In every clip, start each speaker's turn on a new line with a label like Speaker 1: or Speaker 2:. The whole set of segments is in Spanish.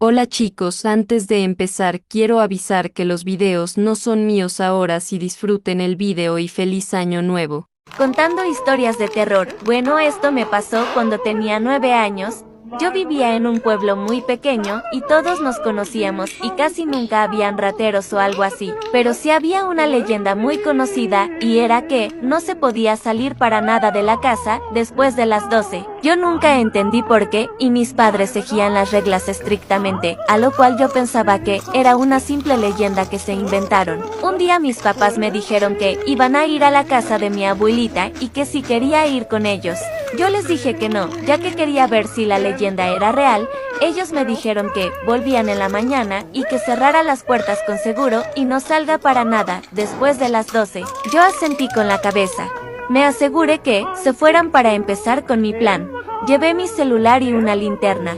Speaker 1: Hola chicos, antes de empezar quiero avisar que los videos no son míos ahora, si disfruten el video y feliz año nuevo.
Speaker 2: Contando historias de terror. Bueno, esto me pasó cuando tenía 9 años. Yo vivía en un pueblo muy pequeño y todos nos conocíamos y casi nunca habían rateros o algo así. Pero sí había una leyenda muy conocida y era que no se podía salir para nada de la casa después de las 12. Yo nunca entendí por qué y mis padres seguían las reglas estrictamente, a lo cual yo pensaba que era una simple leyenda que se inventaron. Un día mis papás me dijeron que iban a ir a la casa de mi abuelita y que si quería ir con ellos. Yo les dije que no, ya que quería ver si la leyenda era real. Ellos me dijeron que volvían en la mañana y que cerrara las puertas con seguro y no salga para nada después de las 12. Yo asentí con la cabeza. Me aseguré que se fueran para empezar con mi plan. Llevé mi celular y una linterna.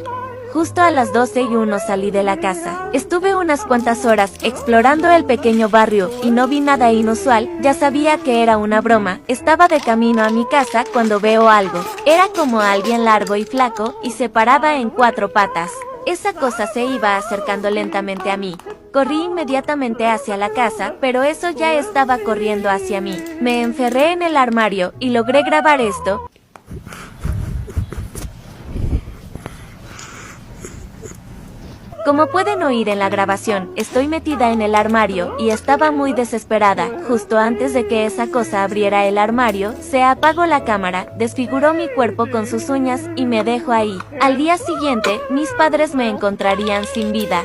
Speaker 2: Justo a las 12:01 salí de la casa. Estuve unas cuantas horas explorando el pequeño barrio y no vi nada inusual. Ya sabía que era una broma. Estaba de camino a mi casa cuando veo algo. Era como alguien largo y flaco y se paraba en 4 patas. Esa cosa se iba acercando lentamente a mí. Corrí inmediatamente hacia la casa, pero eso ya estaba corriendo hacia mí. Me encerré en el armario y logré grabar esto. Como pueden oír en la grabación, estoy metida en el armario y estaba muy desesperada. Justo antes de que esa cosa abriera el armario, se apagó la cámara, desfiguró mi cuerpo con sus uñas y me dejó ahí. Al día siguiente, mis padres me encontrarían sin vida.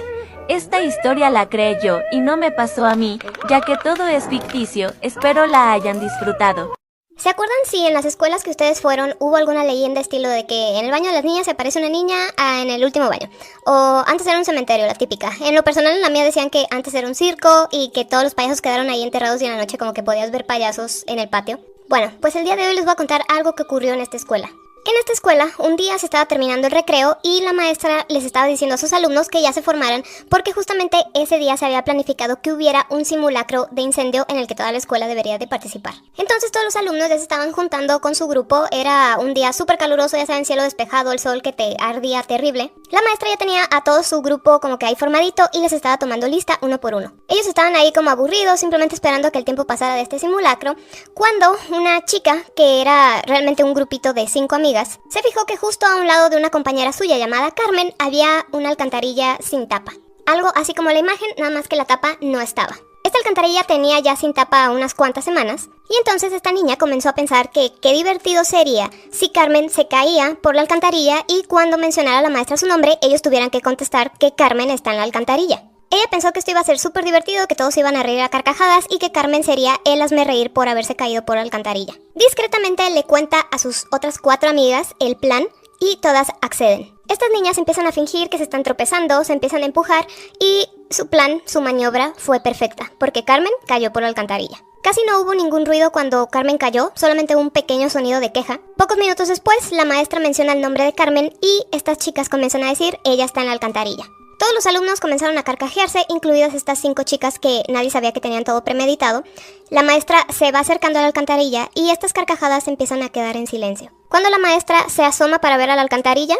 Speaker 2: Esta historia la creé yo y no me pasó a mí, ya que todo es ficticio. Espero la hayan disfrutado.
Speaker 3: ¿Se acuerdan si en las escuelas que ustedes fueron hubo alguna leyenda estilo de que en el baño de las niñas se aparece una niña en el último baño? O antes era un cementerio, la típica. En lo personal en la mía decían que antes era un circo y que todos los payasos quedaron ahí enterrados y en la noche como que podías ver payasos en el patio. Bueno, pues el día de hoy les voy a contar algo que ocurrió en esta escuela. En esta escuela, un día se estaba terminando el recreo y la maestra les estaba diciendo a sus alumnos que ya se formaran porque justamente ese día se había planificado que hubiera un simulacro de incendio en el que toda la escuela debería de participar. Entonces todos los alumnos ya se estaban juntando con su grupo, era un día súper caluroso, ya saben, cielo despejado, el sol que te ardía terrible. La maestra ya tenía a todo su grupo como que ahí formadito y les estaba tomando lista uno por uno. Ellos estaban ahí como aburridos, simplemente esperando que el tiempo pasara de este simulacro, cuando una chica, que era realmente un grupito de 5 amigas, se fijó que justo a un lado de una compañera suya llamada Carmen había una alcantarilla sin tapa. Algo así como la imagen, nada más que la tapa no estaba. Esta alcantarilla tenía ya sin tapa unas cuantas semanas, y entonces esta niña comenzó a pensar que qué divertido sería si Carmen se caía por la alcantarilla y cuando mencionara a la maestra su nombre, ellos tuvieran que contestar que Carmen está en la alcantarilla. Ella pensó que esto iba a ser súper divertido, que todos iban a reír a carcajadas y que Carmen sería el hazmerreír por haberse caído por la alcantarilla. Discretamente le cuenta a sus otras 4 amigas el plan y todas acceden. Estas niñas empiezan a fingir que se están tropezando, se empiezan a empujar y su plan, su maniobra fue perfecta, porque Carmen cayó por la alcantarilla. Casi no hubo ningún ruido cuando Carmen cayó, solamente un pequeño sonido de queja. Pocos minutos después, la maestra menciona el nombre de Carmen y estas chicas comienzan a decir, ella está en la alcantarilla. Todos los alumnos comenzaron a carcajearse, incluidas estas 5 chicas que nadie sabía que tenían todo premeditado. La maestra se va acercando a la alcantarilla y estas carcajadas empiezan a quedar en silencio. Cuando la maestra se asoma para ver a la alcantarilla,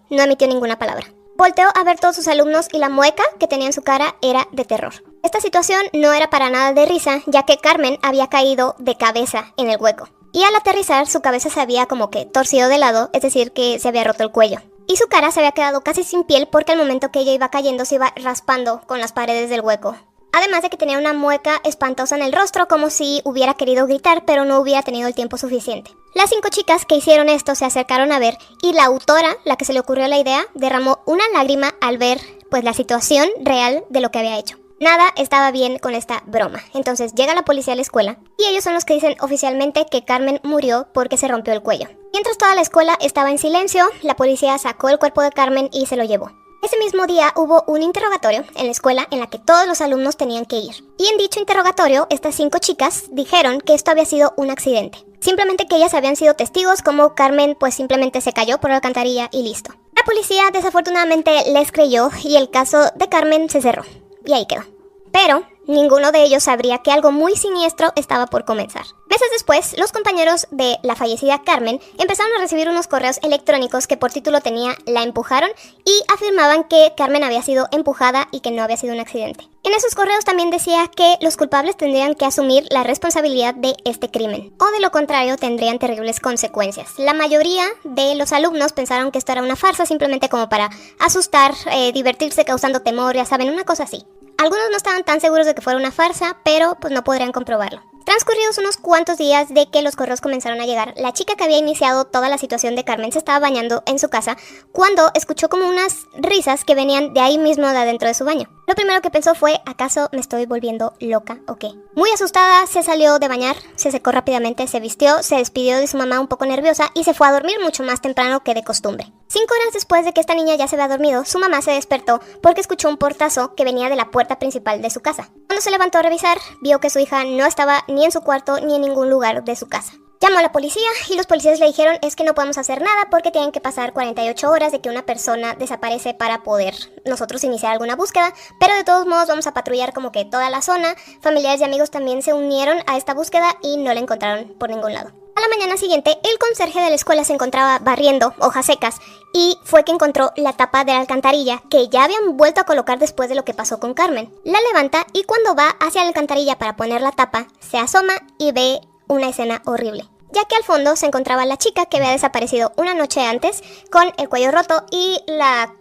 Speaker 3: no emitió ninguna palabra. Volteó a ver todos sus alumnos y la mueca que tenía en su cara era de terror. Esta situación no era para nada de risa, ya que Carmen había caído de cabeza en el hueco. Y al aterrizar, su cabeza se había como que torcido de lado, es decir, que se había roto el cuello. Y su cara se había quedado casi sin piel porque al momento que ella iba cayendo se iba raspando con las paredes del hueco. Además de que tenía una mueca espantosa en el rostro, como si hubiera querido gritar pero no hubiera tenido el tiempo suficiente. Las 5 chicas que hicieron esto se acercaron a ver y la autora, la que se le ocurrió la idea, derramó una lágrima al ver pues la situación real de lo que había hecho. Nada estaba bien con esta broma. Entonces llega la policía a la escuela y ellos son los que dicen oficialmente que Carmen murió porque se rompió el cuello. Mientras toda la escuela estaba en silencio, la policía sacó el cuerpo de Carmen y se lo llevó. Ese mismo día hubo un interrogatorio en la escuela en la que todos los alumnos tenían que ir. Y en dicho interrogatorio, estas 5 chicas dijeron que esto había sido un accidente. Simplemente que ellas habían sido testigos, como Carmen pues simplemente se cayó por la alcantarilla y listo. La policía desafortunadamente les creyó y el caso de Carmen se cerró. Y ahí quedó. Pero ninguno de ellos sabría que algo muy siniestro estaba por comenzar. Meses después, los compañeros de la fallecida Carmen empezaron a recibir unos correos electrónicos que por título tenía "La empujaron" y afirmaban que Carmen había sido empujada y que no había sido un accidente. En esos correos también decía que los culpables tendrían que asumir la responsabilidad de este crimen, o de lo contrario tendrían terribles consecuencias. La mayoría de los alumnos pensaron que esto era una farsa simplemente como para asustar, divertirse causando temor, ya saben, una cosa así. Algunos no estaban tan seguros de que fuera una farsa, pero pues no podrían comprobarlo. Transcurridos unos cuantos días de que los correos comenzaron a llegar, la chica que había iniciado toda la situación de Carmen se estaba bañando en su casa cuando escuchó como unas risas que venían de ahí mismo de adentro de su baño. Lo primero que pensó fue, ¿acaso me estoy volviendo loca o qué? Muy asustada, se salió de bañar, se secó rápidamente, se vistió, se despidió de su mamá un poco nerviosa y se fue a dormir mucho más temprano que de costumbre. 5 horas después de que esta niña ya se había dormido, su mamá se despertó porque escuchó un portazo que venía de la puerta principal de su casa. Cuando se levantó a revisar, vio que su hija no estaba ni en su cuarto ni en ningún lugar de su casa. Llamó a la policía y los policías le dijeron es que no podemos hacer nada porque tienen que pasar 48 horas de que una persona desaparece para poder nosotros iniciar alguna búsqueda, pero de todos modos vamos a patrullar como que toda la zona. Familiares y amigos también se unieron a esta búsqueda y no la encontraron por ningún lado. A la mañana siguiente, el conserje de la escuela se encontraba barriendo hojas secas y fue que encontró la tapa de la alcantarilla que ya habían vuelto a colocar después de lo que pasó con Carmen. La levanta y cuando va hacia la alcantarilla para poner la tapa, se asoma y ve una escena horrible, ya que al fondo se encontraba la chica que había desaparecido una noche antes con el cuello roto y la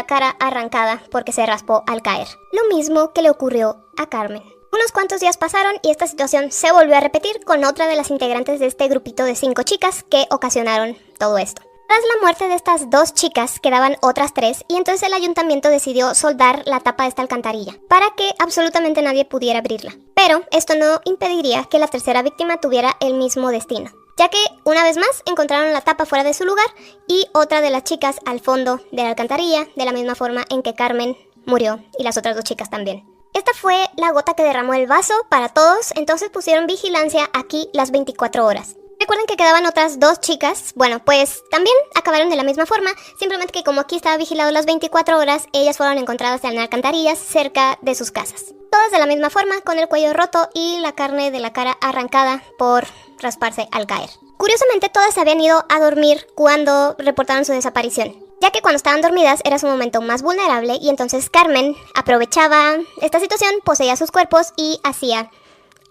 Speaker 3: cara arrancada porque se raspó al caer. Lo mismo que le ocurrió a Carmen. Unos cuantos días pasaron y esta situación se volvió a repetir con otra de las integrantes de este grupito de 5 chicas que ocasionaron todo esto. Tras la muerte de estas 2 chicas quedaban otras 3 y entonces el ayuntamiento decidió soldar la tapa de esta alcantarilla para que absolutamente nadie pudiera abrirla. Pero esto no impediría que la tercera víctima tuviera el mismo destino, ya que una vez más encontraron la tapa fuera de su lugar y otra de las chicas al fondo de la alcantarilla, de la misma forma en que Carmen murió y las otras 2 chicas también. Esta fue la gota que derramó el vaso para todos, entonces pusieron vigilancia aquí las 24 horas. Recuerden que quedaban otras 2 chicas, bueno, pues también acabaron de la misma forma, simplemente que como aquí estaba vigilado las 24 horas, ellas fueron encontradas en alcantarillas cerca de sus casas. Todas de la misma forma, con el cuello roto y la carne de la cara arrancada por rasparse al caer. Curiosamente, todas se habían ido a dormir cuando reportaron su desaparición, ya que cuando estaban dormidas era su momento más vulnerable y entonces Carmen aprovechaba esta situación, poseía sus cuerpos y hacía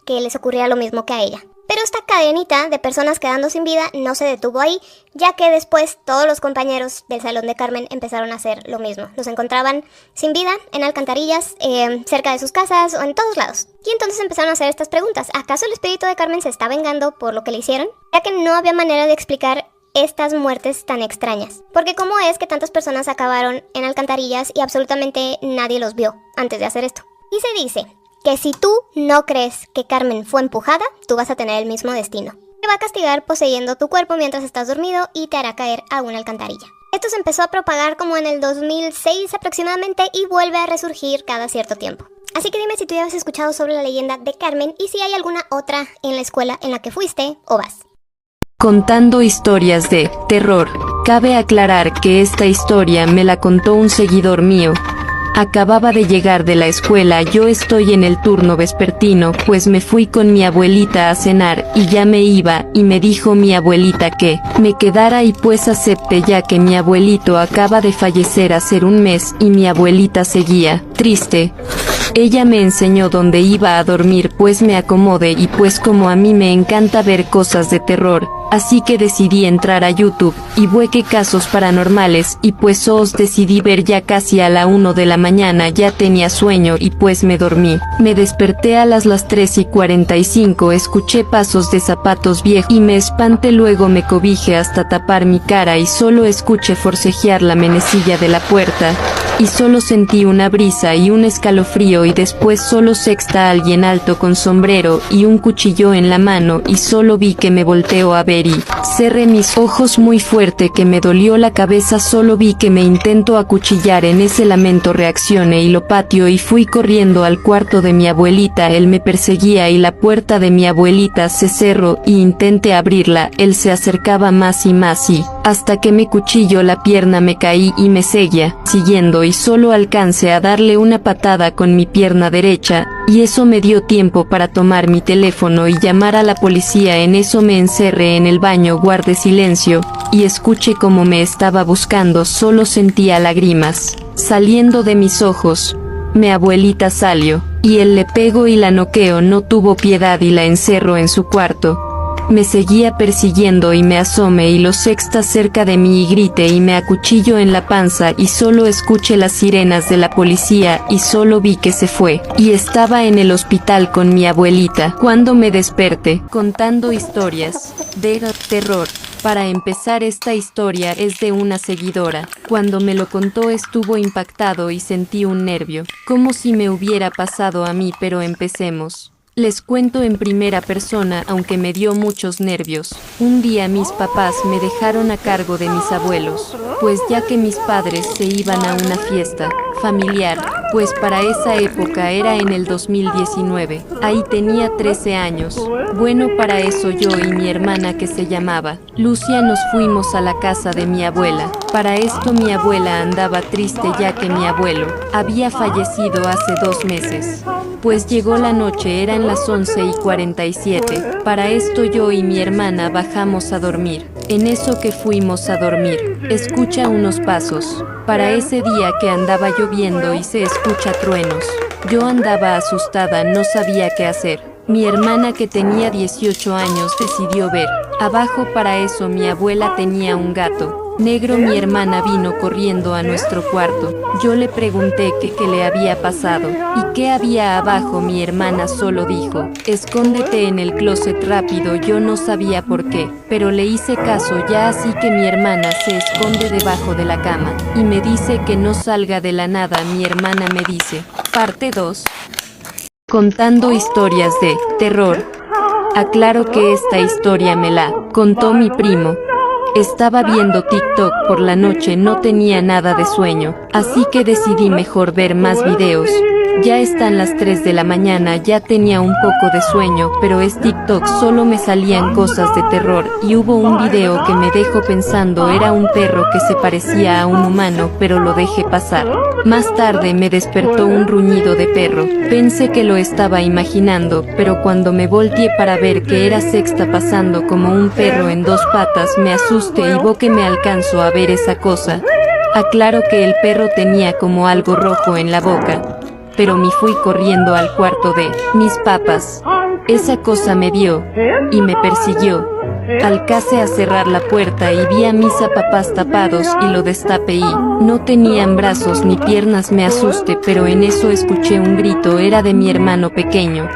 Speaker 3: que les ocurriera lo mismo que a ella. Pero esta cadenita de personas quedando sin vida no se detuvo ahí, ya que después todos los compañeros del salón de Carmen empezaron a hacer lo mismo. Los encontraban sin vida en alcantarillas, cerca de sus casas o en todos lados. Y entonces empezaron a hacer estas preguntas. ¿Acaso el espíritu de Carmen se está vengando por lo que le hicieron? Ya que no había manera de explicar estas muertes tan extrañas. Porque ¿cómo es que tantas personas acabaron en alcantarillas y absolutamente nadie los vio antes de hacer esto? Y se dice que si tú no crees que Carmen fue empujada, tú vas a tener el mismo destino. Te va a castigar poseyendo tu cuerpo mientras estás dormido y te hará caer a una alcantarilla. Esto se empezó a propagar como en el 2006 aproximadamente y vuelve a resurgir cada cierto tiempo. Así que dime si tú ya has escuchado sobre la leyenda de Carmen y si hay alguna otra en la escuela en la que fuiste o vas.
Speaker 1: Contando historias de terror. Cabe aclarar que esta historia me la contó un seguidor mío. Acababa de llegar de la escuela, yo estoy en el turno vespertino, pues me fui con mi abuelita a cenar y ya me iba, y me dijo mi abuelita que me quedara y pues acepté ya que mi abuelito acaba de fallecer hace un mes y mi abuelita seguía triste. Ella me enseñó dónde iba a dormir pues me acomodé y pues como a mí me encanta ver cosas de terror, así que decidí entrar a YouTube y busqué casos paranormales y pues os decidí ver ya casi a la 1 de la mañana, ya tenía sueño y pues me dormí. Me desperté a las 3:45, escuché pasos de zapatos viejos y me espanté, luego me cobijé hasta tapar mi cara y solo escuché forcejear la manecilla de la puerta. Y solo sentí una brisa y un escalofrío y después solo sexta alguien alto con sombrero y un cuchillo en la mano y solo vi que me volteó a ver y cerré mis ojos muy fuerte que me dolió la cabeza, solo vi que me intentó acuchillar, en ese lamento reaccioné y lo patio y fui corriendo al cuarto de mi abuelita, él me perseguía y la puerta de mi abuelita se cerró y intenté abrirla, él se acercaba más y hasta que me cuchilló la pierna, me caí y me seguía siguiendo y y solo alcancé a darle una patada con mi pierna derecha, y eso me dio tiempo para tomar mi teléfono y llamar a la policía. En eso me encerré en el baño, guardé silencio, y escuché cómo me estaba buscando. Solo sentía lágrimas saliendo de mis ojos. Mi abuelita salió, y él le pegó y la noqueó. No tuvo piedad y la encerró en su cuarto. Me seguía persiguiendo y me asomé y lo sexta cerca de mí y grité y me acuchilló en la panza y solo escuché las sirenas de la policía y solo vi que se fue. Y estaba en el hospital con mi abuelita cuando me desperté contando historias de terror. Para empezar, esta historia es de una seguidora. Cuando me lo contó estuvo impactado y sentí un nervio, como si me hubiera pasado a mí, pero empecemos. Les cuento en primera persona, aunque me dio muchos nervios. Un día mis papás me dejaron a cargo de mis abuelos, pues ya que mis padres se iban a una fiesta familiar, pues para esa época era en el 2019. Ahí tenía 13 años. Bueno, para eso yo y mi hermana, que se llamaba Lucia, nos fuimos a la casa de mi abuela. Para esto mi abuela andaba triste ya que mi abuelo había fallecido hace 2 meses. Pues llegó la noche, eran las 11:47. Para esto yo y mi hermana bajamos a dormir. En eso que fuimos a dormir, escucha unos pasos. Para ese día que andaba lloviendo y se escucha truenos. Yo andaba asustada, no sabía qué hacer. Mi hermana, que tenía 18 años, decidió ver abajo. Para eso mi abuela tenía un gato negro. Mi hermana vino corriendo a nuestro cuarto. Yo le pregunté qué le había pasado y qué había abajo. Mi hermana solo dijo: escóndete en el closet rápido. Yo no sabía por qué, pero le hice caso ya, así que mi hermana se esconde debajo de la cama y me dice que no salga de la nada. Mi hermana me dice: parte 2. Contando historias de terror. Aclaro que esta historia me la contó mi primo. Estaba viendo TikTok por la noche, no tenía nada de sueño, así que decidí mejor ver más videos. Ya están las 3 de la mañana, ya tenía un poco de sueño, pero es TikTok, solo me salían cosas de terror, y hubo un video que me dejó pensando. Era un perro que se parecía a un humano, pero lo dejé pasar. Más tarde me despertó un ruñido de perro. Pensé que lo estaba imaginando, pero cuando me volteé para ver que era sexta pasando como un perro en 2 patas, me asusté y que me alcanzó a ver esa cosa. Aclaro que el perro tenía como algo rojo en la boca. Pero me fui corriendo al cuarto de mis papás. Esa cosa me vio y me persiguió. Alcancé a cerrar la puerta y vi a mis papás tapados y lo destapé y no tenían brazos ni piernas. Me asusté, pero en eso escuché un grito, era de mi hermano pequeño.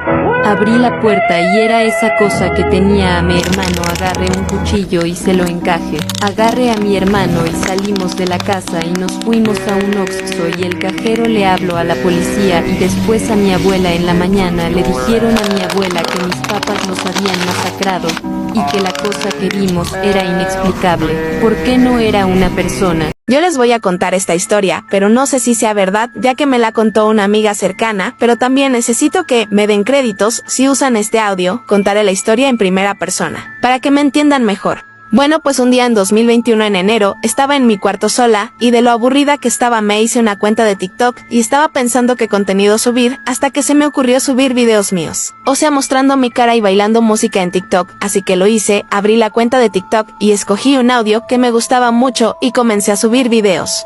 Speaker 1: Abrí la puerta y era esa cosa que tenía a mi hermano. Agarré un cuchillo y se lo encajé. Agarré a mi hermano y salimos de la casa y nos fuimos a un Oxxo, y el cajero le habló a la policía y después a mi abuela. En la mañana le dijeron a mi abuela que mis papás los habían masacrado y que la cosa que vimos era inexplicable. ¿Por qué no era una persona?
Speaker 4: Yo les voy a contar esta historia, pero no sé si sea verdad, ya que me la contó una amiga cercana, pero también necesito que me den créditos si usan este audio. Contaré la historia en primera persona, para que me entiendan mejor. Bueno, pues un día en 2021 en enero, estaba en mi cuarto sola, y de lo aburrida que estaba me hice una cuenta de TikTok, y estaba pensando qué contenido subir, hasta que se me ocurrió subir videos míos. O sea, mostrando mi cara y bailando música en TikTok, así que lo hice, abrí la cuenta de TikTok y escogí un audio que me gustaba mucho y comencé a subir videos.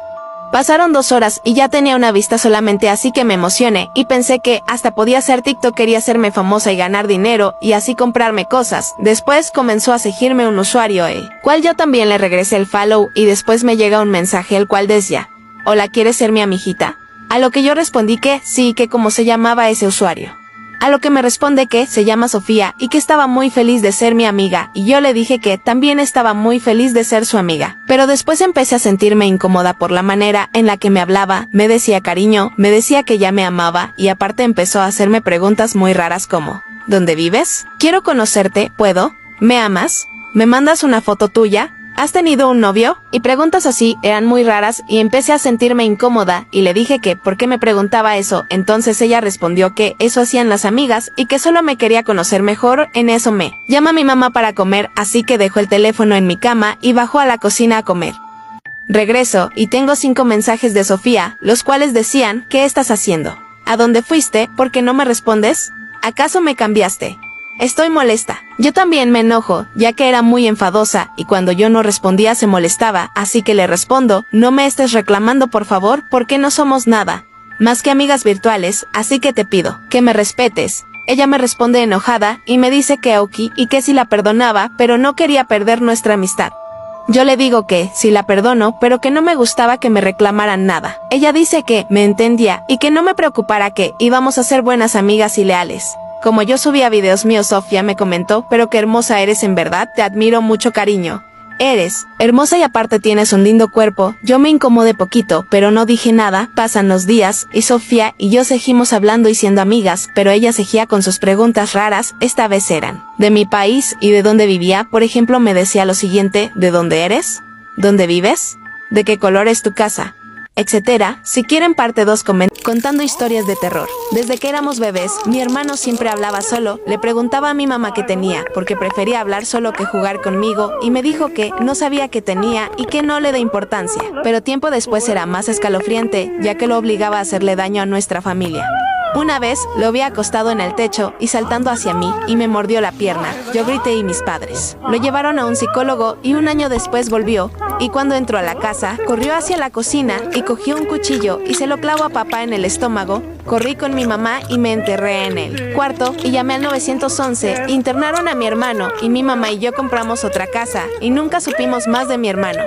Speaker 4: Pasaron 2 horas y ya tenía una vista solamente, así que me emocioné y pensé que hasta podía ser TikTok, quería hacerme famosa y ganar dinero y así comprarme cosas. Después comenzó a seguirme un usuario, el cual yo también le regresé el follow, y después me llega un mensaje el cual decía: hola, ¿quieres ser mi amiguita? A lo que yo respondí que sí, que cómo se llamaba ese usuario. A lo que me responde que se llama Sofía y que estaba muy feliz de ser mi amiga, y yo le dije que también estaba muy feliz de ser su amiga. Pero después empecé a sentirme incómoda por la manera en la que me hablaba, me decía cariño, me decía que ya me amaba, y aparte empezó a hacerme preguntas muy raras como: ¿dónde vives? Quiero conocerte, ¿puedo? ¿Me amas? ¿Me mandas una foto tuya? ¿Has tenido un novio? Y preguntas así eran muy raras y empecé a sentirme incómoda y le dije que por qué me preguntaba eso. Entonces ella respondió que eso hacían las amigas y que solo me quería conocer mejor. En eso me llama mi mamá para comer, así que dejó el teléfono en mi cama y bajó a la cocina a comer. Regreso y tengo 5 mensajes de Sofía, los cuales decían: ¿qué estás haciendo? ¿A dónde fuiste? ¿Por qué no me respondes? ¿Acaso me cambiaste? Estoy molesta. Yo también me enojo, ya que era muy enfadosa, y cuando yo no respondía se molestaba, así que le respondo: no me estés reclamando por favor, porque no somos nada más que amigas virtuales, así que te pido que me respetes. Ella me responde enojada, y me dice que ok, y que si la perdonaba, pero no quería perder nuestra amistad. Yo le digo que sí la perdono, pero que no me gustaba que me reclamaran nada. Ella dice que me entendía, y que no me preocupara, que íbamos a ser buenas amigas y leales. Como yo subía videos míos, Sofía me comentó: pero qué hermosa eres, en verdad, te admiro mucho, cariño. Eres hermosa y aparte tienes un lindo cuerpo. Yo me incomodé poquito, pero no dije nada. Pasan los días, y Sofía y yo seguimos hablando y siendo amigas, pero ella seguía con sus preguntas raras. Esta vez eran de mi país y de dónde vivía. Por ejemplo, me decía lo siguiente: ¿de dónde eres? ¿Dónde vives? ¿De qué color es tu casa? Etcétera. Si quieren parte 2, contando historias de terror. Desde que éramos bebés, mi hermano siempre hablaba solo. Le preguntaba a mi mamá qué tenía, porque prefería hablar solo que jugar conmigo, y me dijo que no sabía qué tenía y que no le dé importancia. Pero tiempo después era más escalofriante, ya que lo obligaba a hacerle daño a nuestra familia. Una vez lo vi acostado en el techo y saltando hacia mí, y me mordió la pierna. Yo grité y mis padres lo llevaron a un psicólogo, y un año después volvió, y cuando entró a la casa, corrió hacia la cocina y cogió un cuchillo y se lo clavó a papá en el estómago. Corrí con mi mamá y me enterré en el cuarto y llamé al 911. Internaron a mi hermano, y mi mamá y yo compramos otra casa, y nunca supimos más de mi hermano.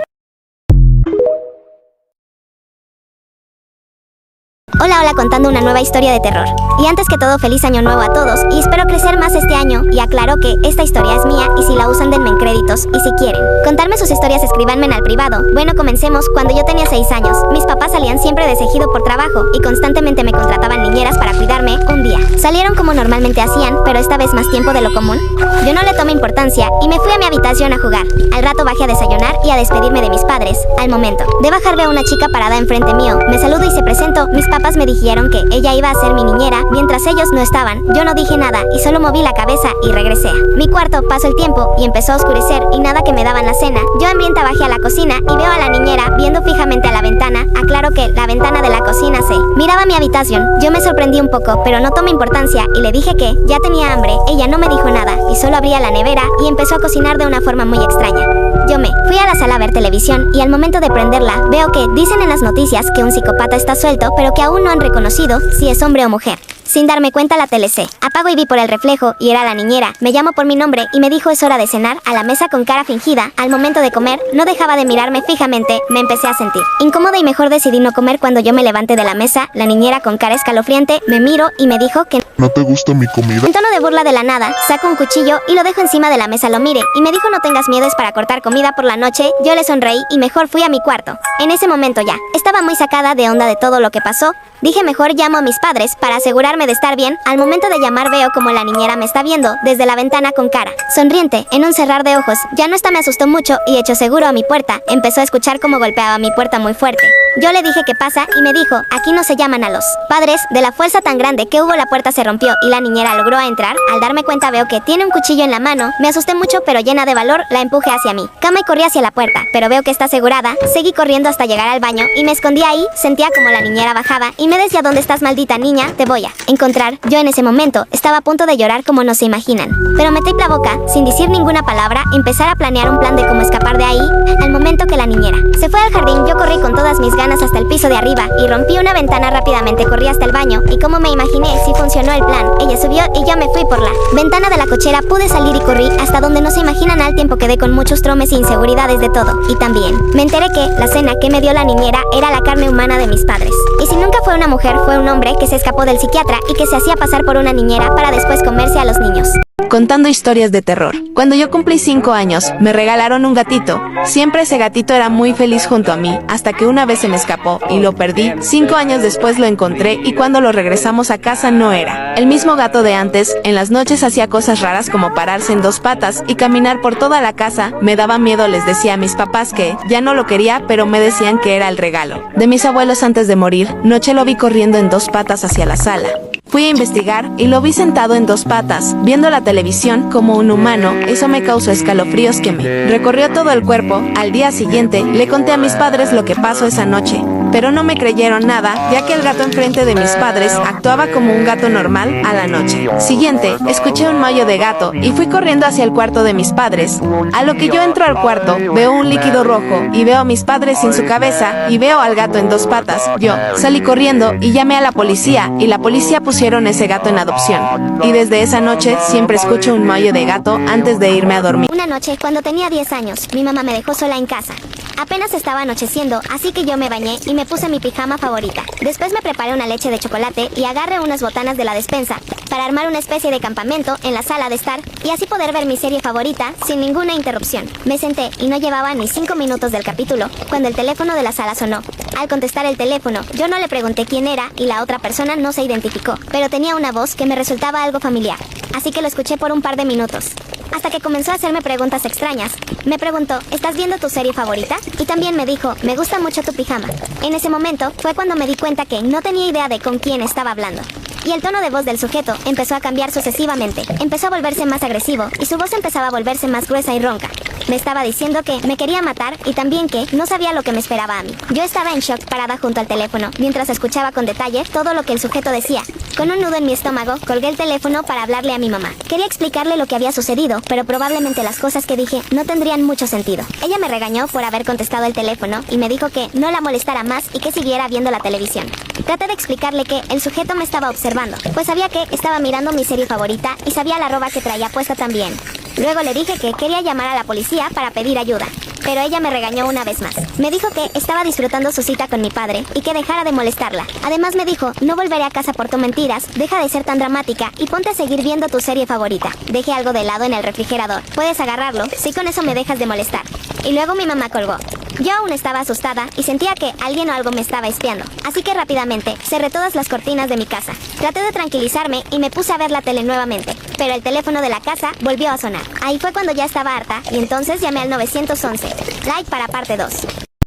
Speaker 3: Hola, contando una nueva historia de terror. Y antes que todo, feliz año nuevo a todos, y espero crecer más este año, y aclaro que esta historia es mía, y si la usan denme en créditos, y si quieren contarme sus historias escríbanme al privado. Bueno, comencemos. Cuando yo tenía 6 años, mis papás salían siempre de Ejido por trabajo, y constantemente me contrataban niñeras para cuidarme. Un día salieron como normalmente hacían, pero esta vez más tiempo de lo común. Yo no le tomé importancia, y me fui a mi habitación a jugar. Al rato bajé a desayunar y a despedirme de mis padres. Al momento de bajar veo a una chica parada enfrente mío. Me saludo y se presentó. Mis papás me dijeron que ella iba a ser mi niñera mientras ellos no estaban. Yo no dije nada y solo moví la cabeza y regresé a mi cuarto. Pasó el tiempo y empezó a oscurecer y nada que me daban la cena. Yo hambrienta bajé a la cocina y veo a la niñera viendo fijamente a la ventana. Aclaro que la ventana de la cocina se miraba a mi habitación. Yo me sorprendí un poco, pero no tomé importancia y le dije que ya tenía hambre. Ella no me dijo nada y solo abría la nevera y empezó a cocinar de una forma muy extraña. Yo me fui a la sala a ver televisión y al momento de prenderla veo que dicen en las noticias que un psicópata está suelto, pero que aún no han reconocido si es hombre o mujer. Sin darme cuenta la tele se apagó y vi por el reflejo y era la niñera. Me llamó por mi nombre y me dijo es hora de cenar. A la mesa con cara fingida. Al momento de comer no dejaba de mirarme fijamente. Me empecé a sentir incómoda y mejor decidí no comer. Cuando yo me levanté de la mesa, la niñera con cara escalofriante me miró y me dijo que
Speaker 5: ¿no te gusta mi comida?
Speaker 3: En tono de burla de la nada, saco un cuchillo y lo dejo encima de la mesa. Lo miré y me dijo no tengas miedo, es para cortar comida por la noche. Yo le sonreí y mejor fui a mi cuarto. En ese momento ya estaba muy sacada de onda de todo lo que pasó. Dije mejor llamo a mis padres para asegurarme de estar bien. Al momento de llamar veo como la niñera me está viendo desde la ventana con cara sonriente en un cerrar de ojos. Ya no está, me asustó mucho y hecho seguro a mi puerta. Empezó a escuchar cómo golpeaba mi puerta muy fuerte. Yo le dije ¿qué pasa? Y me dijo aquí no se llaman a los padres. De la fuerza tan grande que hubo la puerta se rompió y la niñera logró entrar. Al darme cuenta veo que tiene un cuchillo en la mano. Me asusté mucho pero llena de valor la empujé hacia mí cama y corrí hacia la puerta, pero veo que está asegurada. Seguí corriendo hasta llegar al baño y me escondí ahí. Sentía como la niñera bajaba y me decía ¿dónde estás, maldita niña? Te voy a encontrar. Yo en ese momento estaba a punto de llorar como no se imaginan, pero me tapé la boca sin decir ninguna palabra. Empezar a planear un plan de cómo escapar de ahí. Al momento que la niñera se fue al jardín, yo corrí con todas mis ganas hasta el piso de arriba y rompí una ventana rápidamente. Corrí hasta el baño y como me imaginé, sí funcionó el plan. Ella subió y yo me fui por la ventana de la cochera. Pude salir y corrí hasta donde no se imaginan. Al tiempo quedé con muchos tromes e inseguridades de todo. Y también me enteré que la cena que me dio la niñera era la carne humana de mis padres. Y si nunca fue una mujer, fue un hombre que se escapó del psiquiatra y que se hacía pasar por una niñera para después comerse a los niños.
Speaker 4: Contando historias de terror. Cuando yo cumplí 5 años, me regalaron un gatito. Siempre ese gatito era muy feliz junto a mí, hasta que una vez se me escapó y lo perdí. 5 años después lo encontré y cuando lo regresamos a casa no era el mismo gato de antes. En las noches hacía cosas raras como pararse en 2 patas y caminar por toda la casa. Me daba miedo, les decía a mis papás que ya no lo quería, pero me decían que era el regalo de mis abuelos antes de morir. Noche lo vi corriendo en 2 patas hacia la sala. Fui a investigar y lo vi sentado en dos patas, viendo la televisión como un humano. Eso me causó escalofríos que me recorrió todo el cuerpo. Al día siguiente, le conté a mis padres lo que pasó esa noche, pero no me creyeron nada, ya que el gato enfrente de mis padres actuaba como un gato normal a la noche siguiente. Escuché un maullo de gato y fui corriendo hacia el cuarto de mis padres. A lo que yo entro al cuarto, veo un líquido rojo y veo a mis padres sin su cabeza y veo al gato en dos patas. Yo salí corriendo y llamé a la policía y la policía pusieron ese gato en adopción. Y desde esa noche siempre escucho un maullo de gato antes de irme a dormir.
Speaker 3: Una noche, cuando tenía 10 años, mi mamá me dejó sola en casa. Apenas estaba anocheciendo, así que yo me bañé y me puse mi pijama favorita. Después me preparé una leche de chocolate y agarré unas botanas de la despensa para armar una especie de campamento en la sala de estar y así poder ver mi serie favorita sin ninguna interrupción. Me senté y no llevaba ni 5 minutos del capítulo cuando el teléfono de la sala sonó. Al contestar el teléfono, yo no le pregunté quién era y la otra persona no se identificó, pero tenía una voz que me resultaba algo familiar, así que lo escuché por un par de minutos. Hasta que comenzó a hacerme preguntas extrañas. Me preguntó, ¿estás viendo tu serie favorita? Y también me dijo, me gusta mucho tu pijama. En ese momento fue cuando me di cuenta que no tenía idea de con quién estaba hablando. Y el tono de voz del sujeto empezó a cambiar sucesivamente. Empezó a volverse más agresivo y su voz empezaba a volverse más gruesa y ronca. Me estaba diciendo que me quería matar y también que no sabía lo que me esperaba a mí. Yo estaba en shock parada junto al teléfono, mientras escuchaba con detalle todo lo que el sujeto decía. Con un nudo en mi estómago, colgué el teléfono para hablarle a mi mamá. Quería explicarle lo que había sucedido, pero probablemente las cosas que dije no tendrían mucho sentido. Ella me regañó por haber contestado el teléfono y me dijo que no la molestara más y que siguiera viendo la televisión. Traté de explicarle que el sujeto me estaba observando, pues sabía que estaba mirando mi serie favorita y sabía la ropa que traía puesta también. Luego le dije que quería llamar a la policía para pedir ayuda, pero ella me regañó una vez más. Me dijo que estaba disfrutando su cita con mi padre y que dejara de molestarla. Además me dijo, no volveré a casa por tus mentiras, deja de ser tan dramática y ponte a seguir viendo tu serie favorita. Dejé algo de helado en el refrigerador, puedes agarrarlo, si con eso me dejas de molestar. Y luego mi mamá colgó. Yo aún estaba asustada y sentía que alguien o algo me estaba espiando, así que rápidamente cerré todas las cortinas de mi casa. Traté de tranquilizarme y me puse a ver la tele nuevamente, pero el teléfono de la casa volvió a sonar. Ahí fue cuando ya estaba harta y entonces llamé al 911. Like para parte 2.